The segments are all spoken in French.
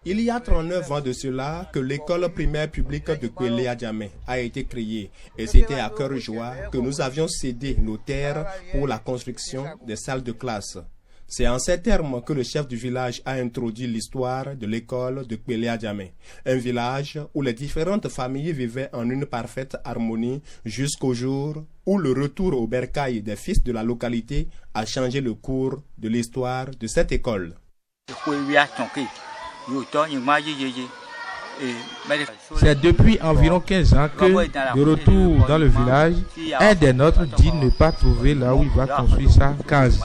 Il y a 39 ans de cela que l'école primaire publique de Kwele-Adjamé a été créée et c'était à cœur joie que nous avions cédé nos terres pour la construction des salles de classe. C'est en ces termes que le chef du village a introduit l'histoire de l'école de Kwele-Adjamé, un village où les différentes familles vivaient en une parfaite harmonie jusqu'au jour où le retour au bercail des fils de la localité a changé le cours de l'histoire de cette école. C'est depuis environ 15 ans que, de retour dans le village, un des nôtres dit ne pas trouver là où il va construire sa case.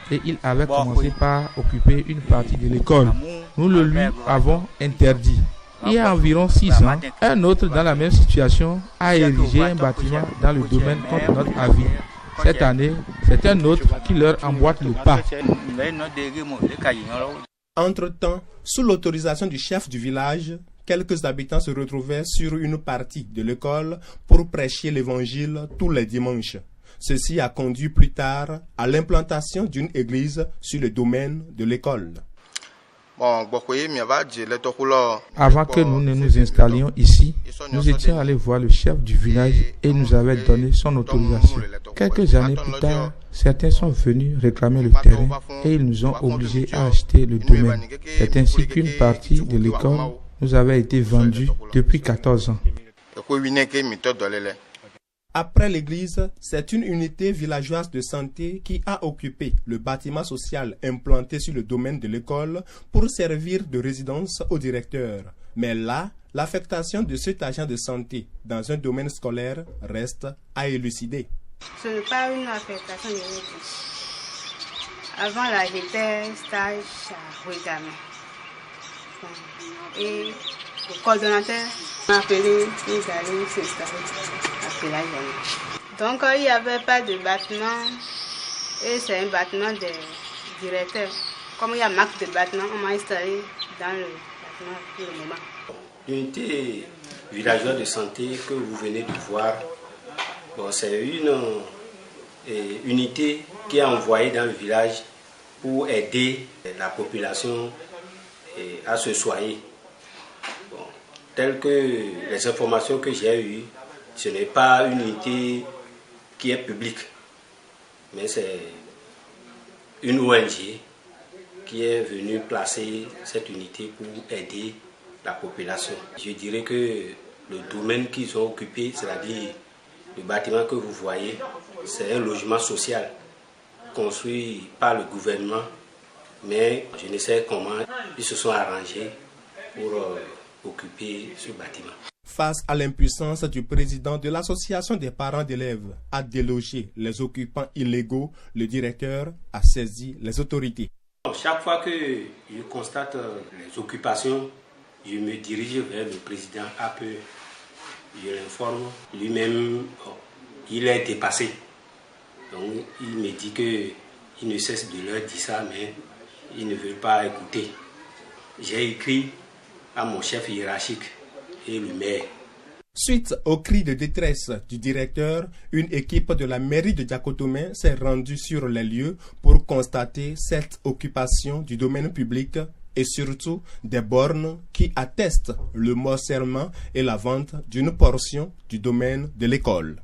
Et il avait commencé par occuper une partie de l'école. Nous le lui avons interdit. Il y a environ 6 ans, un autre dans la même situation a érigé un bâtiment dans le domaine contre notre avis. Cette année, c'est un autre qui leur emboîte le pas. Entre-temps, sous l'autorisation du chef du village, quelques habitants se retrouvaient sur une partie de l'école pour prêcher l'évangile tous les dimanches. Ceci a conduit plus tard à l'implantation d'une église sur le domaine de l'école. Avant que nous ne nous installions ici, nous étions allés voir le chef du village et nous avait donné son autorisation. Quelques années plus tard, certains sont venus réclamer le terrain et ils nous ont obligés à acheter le domaine. C'est ainsi qu'une partie de l'école nous avait été vendue depuis 14 ans. Après l'église, c'est une unité villageoise de santé qui a occupé le bâtiment social implanté sur le domaine de l'école pour servir de résidence au directeur. Mais là, l'affectation de cet agent de santé dans un domaine scolaire reste à élucider. Ce n'est pas une affectation de résidence. Avant là, j'étais stage à Ouigamé. Et le coordonnateur m'a appelé pour aller s'installer à Kwele-Adjamé. Donc il n'y avait pas de bâtiment et c'est un bâtiment de directeur. Comme il y a marque de bâtiment, on m'a installé dans le bâtiment pour le moment. L'unité villageoise de santé que vous venez de voir, c'est une unité qui est envoyée dans le village pour aider la population à se soigner. Telles que les informations que j'ai eues, ce n'est pas une unité qui est publique, mais c'est une ONG qui est venue placer cette unité pour aider la population. Je dirais que le domaine qu'ils ont occupé, c'est-à-dire le bâtiment que vous voyez, c'est un logement social construit par le gouvernement, mais je ne sais comment ils se sont arrangés pour occuper ce bâtiment. Face à l'impuissance du président de l'association des parents d'élèves à déloger les occupants illégaux, le directeur a saisi les autorités. Chaque fois que je constate les occupations, je me dirige vers le président AP. Je l'informe. Lui-même, il est dépassé. Donc, il me dit qu'il ne cesse de leur dire ça, mais il ne veut pas écouter. J'ai écrit à mon chef hiérarchique et le maire. Suite au cri de détresse du directeur, une équipe de la mairie de Diakotomé s'est rendue sur les lieux pour constater cette occupation du domaine public et surtout des bornes qui attestent le morcellement et la vente d'une portion du domaine de l'école.